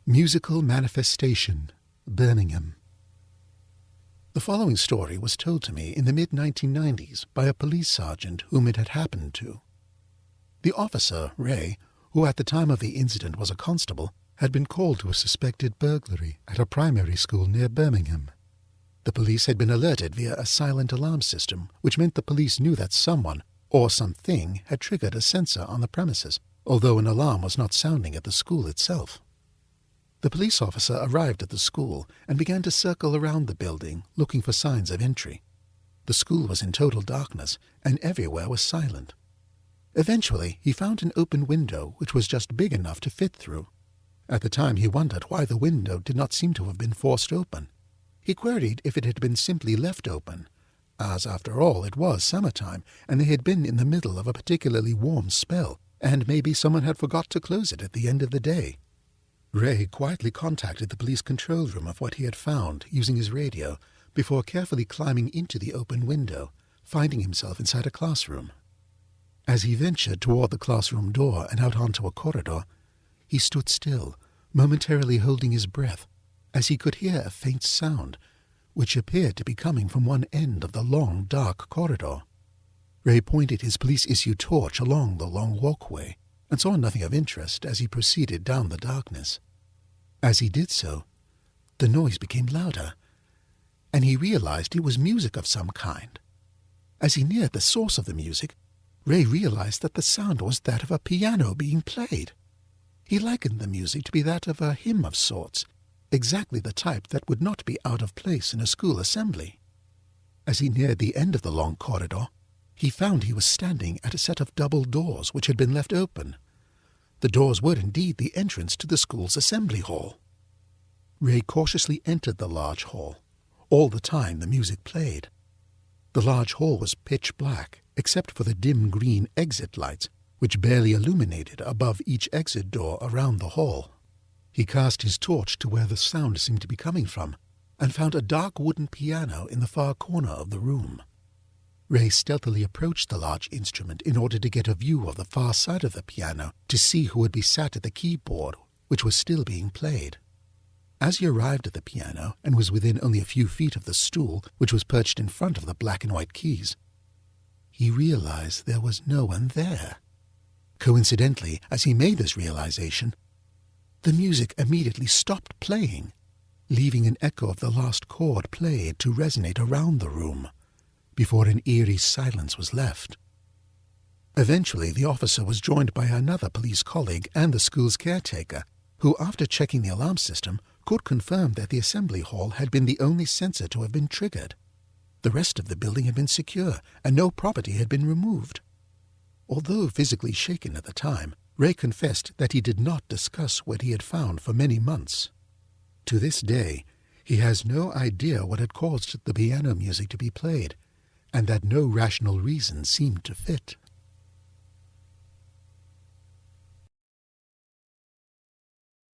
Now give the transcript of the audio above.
Musical Manifestation, Birmingham. The following story was told to me in the mid-1990s by a police sergeant whom it had happened to. The officer, Ray, who at the time of the incident was a constable, had been called to a suspected burglary at a primary school near Birmingham. The police had been alerted via a silent alarm system, which meant the police knew that someone, or something, had triggered a sensor on the premises, although an alarm was not sounding at the school itself. The police officer arrived at the school and began to circle around the building, looking for signs of entry. The school was in total darkness, and everywhere was silent. Eventually, he found an open window which was just big enough to fit through. At the time, he wondered why the window did not seem to have been forced open. He queried if it had been simply left open, as after all it was summertime, and they had been in the middle of a particularly warm spell, and maybe someone had forgot to close it at the end of the day. Ray quietly contacted the police control room of what he had found using his radio before carefully climbing into the open window, finding himself inside a classroom. As he ventured toward the classroom door and out onto a corridor, he stood still, momentarily holding his breath, as he could hear a faint sound, which appeared to be coming from one end of the long, dark corridor. Ray pointed his police-issue torch along the long walkway, and saw nothing of interest as he proceeded down the darkness. As he did so, the noise became louder, and he realized it was music of some kind. As he neared the source of the music, Ray realized that the sound was that of a piano being played. He likened the music to be that of a hymn of sorts, exactly the type that would not be out of place in a school assembly. As he neared the end of the long corridor, he found he was standing at a set of double doors which had been left open. The doors were indeed the entrance to the school's assembly hall. Ray cautiously entered the large hall. All the time the music played. The large hall was pitch black, except for the dim green exit lights, which barely illuminated above each exit door around the hall. He cast his torch to where the sound seemed to be coming from, and found a dark wooden piano in the far corner of the room. Ray stealthily approached the large instrument in order to get a view of the far side of the piano to see who would be sat at the keyboard, which was still being played. As he arrived at the piano and was within only a few feet of the stool which was perched in front of the black and white keys, he realized there was no one there. Coincidentally, as he made this realization, the music immediately stopped playing, leaving an echo of the last chord played to resonate around the room, before an eerie silence was left. Eventually, the officer was joined by another police colleague and the school's caretaker, who, after checking the alarm system, could confirm that the assembly hall had been the only sensor to have been triggered. The rest of the building had been secure, and no property had been removed. Although physically shaken at the time, Ray confessed that he did not discuss what he had found for many months. To this day, he has no idea what had caused the piano music to be played, and that no rational reason seemed to fit.